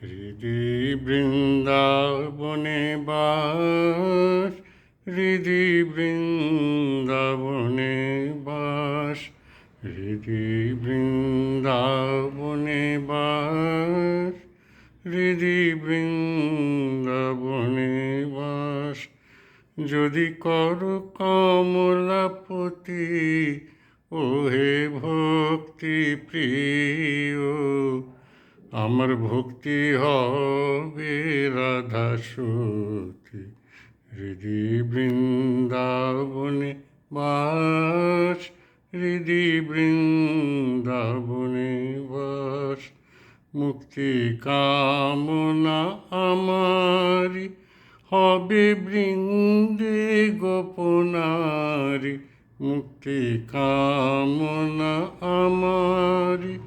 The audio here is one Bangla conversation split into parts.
হৃদি বৃন্দাবনে বাস, হৃদি বৃন্দাবনে বাস, হৃদি বৃন্দাবনে বাস, হৃদি বৃন্দাবনে বাস। যদি কর কমলাপতি ওহে ভক্তি প্রিয়, আমার ভক্তি হবে রাধা সতী। হৃদি বৃন্দাবনে বাস, হৃদি বৃন্দাবনে বাস। মুক্তি কামনা আমারি হবে বৃন্দে গোপনারি। মুক্তি কামনা আমারি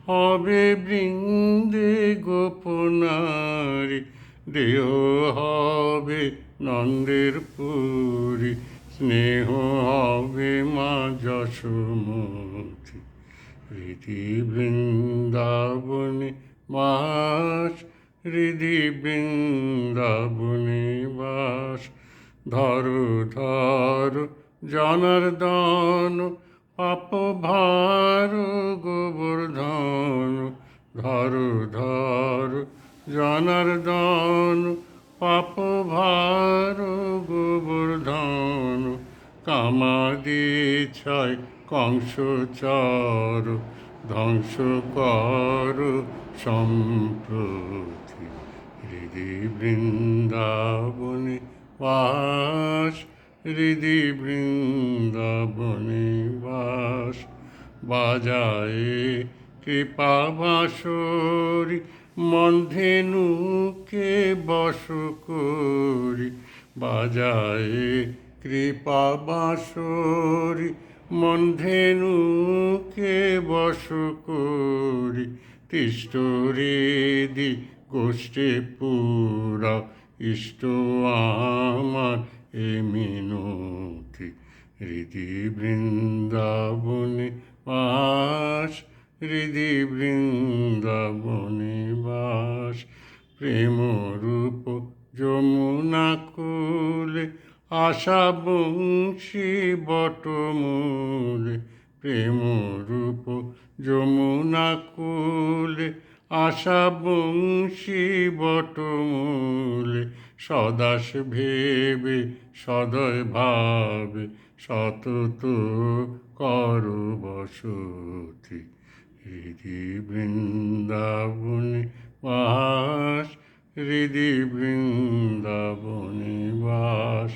হবে বৃন্দে গোপনারি। দেহ হবে নন্দের পুরী, স্নেহ হবে মা যশোমতী। হৃদি বৃন্দাবনে বাস, হৃদি বৃন্দাবনে বাস। ধরো ধরো জনার্দন পাপ ভার গোবর্ধন। ধরো ধরো জনার্দন পাপ ভার গোবর্ধন। কামাদি ছয় কংসচর ধ্বংস কর সম্প্রতি। হৃদি বৃন্দাবনে বাস, হৃদি বৃন্দাবনে বাস। বাজায়ে কৃপা বাঁশরি মনধেনুকে বশ করি। বাজায়ে কৃপা বাঁশরি মনধেনুকে বশ করি। তিষ্ঠ হৃদি গোষ্ঠী পুরা ইষ্ট আমার এ মিনতি। হৃদি বৃন্দাবনে বাস, হৃদি বৃন্দাবনে বাস। প্রেম রূপ যমুনা কূলে আশা বংশী বটমূলে। প্রেম রূপ যমুনা কূলে আশা বংশী বটমূলে। সদাস ভেবে সদয় ভাবে সতত কর বসতি। হৃদি বৃন্দাবনে বাস, হৃদি বৃন্দাবনে বাস।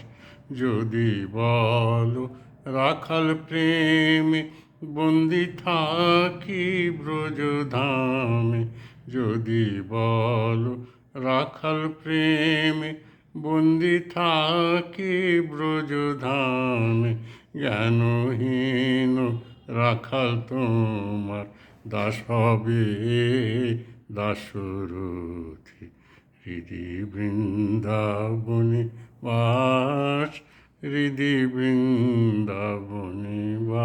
যদি বলো রাখাল প্রেমে বন্দি থাকি ব্রজধামে। যদি বলো রাখাল প্রেমে বন্দি থাকি ব্রজধামে। জ্ঞানহীন রাখাল তোমার দাস হবে দাসরথী। হৃদি বৃন্দাবনে বাস, হৃদি বৃন্দাবনে বাস।